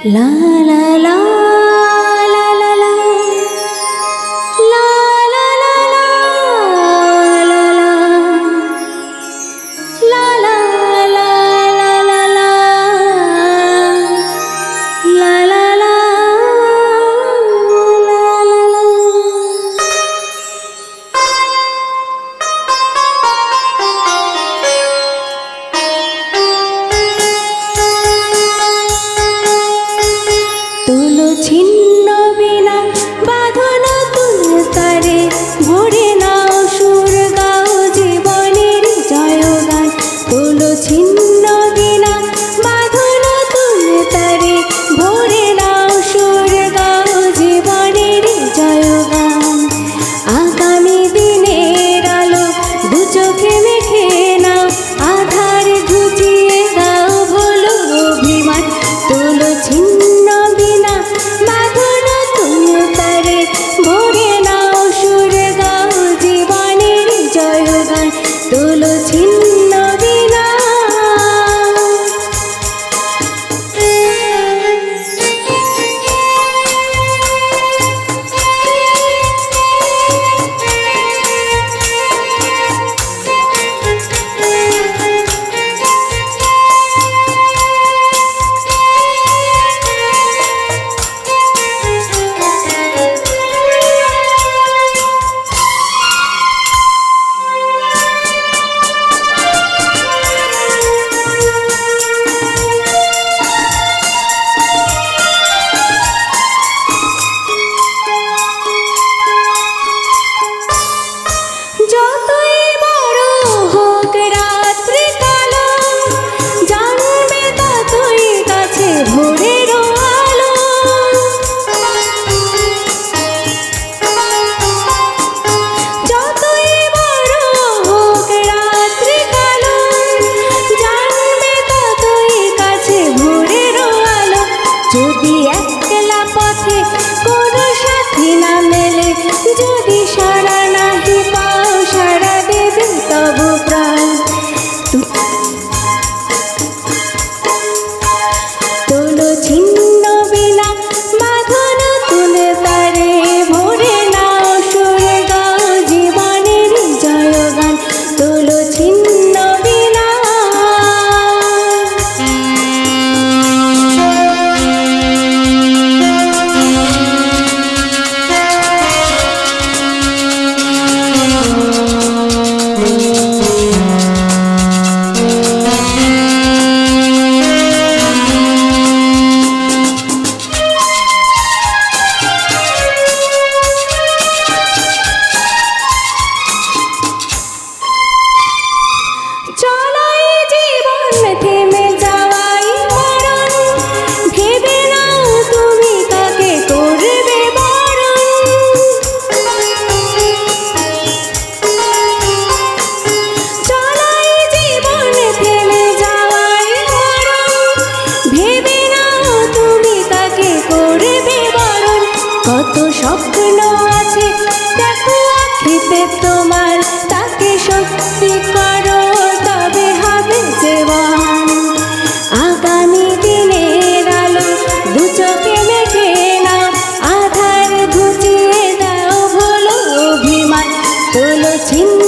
La la la la la la la la la la la la la la la la la তুলো ছিন্ন বিনা বাঁধন তুল তারে ভরে নাও সুর গাও জীবনের জয়গান। তুলো ছিন্ন বিনা বাঁধন তুল তারে ভরে নাও সুর গাও জীবনের জয়গান। আগামী দিনের আলো দু চোখে মেখে নাও, আধার ঘুচিয়ে দাও ভুলো অভিমান। তুলো ছিন্ন বিনা বাঁধন তুল তারে ভরে নাও সুর গাও জীবনের জয়গান। তুলো ছিন্ন বিনা যদি একলা পথে কোনো সাথী না মেলে, যদি সারা নাহি পাও সারা দেবে তবু প্রাণ। তুলো ছিন্ন বিনা বাঁধন তুলে তারে ভরে নাও সুর গাও জীবনের জয়গান। তুলো ছিন্ন বিনা চলাই জীবন থেমে যাওয়াই মরণ, ভেবে নাও তুমি তাকে করবে বরণ। চলাই জীবন থেমে যাওয়াই মরণ, ভেবে নাও তুমি তাকে করবে বরণ। কত স্বপ্ন আছে দেখো আখিতে তোমার, তাকে সত্যি করো তবে হবে জীবন। আগামী দিনের আলো দু চোখে মেখে নাও, আধার ঘুচিয়ে দাও ভুলো অভিমান। তুলো ছিন্ন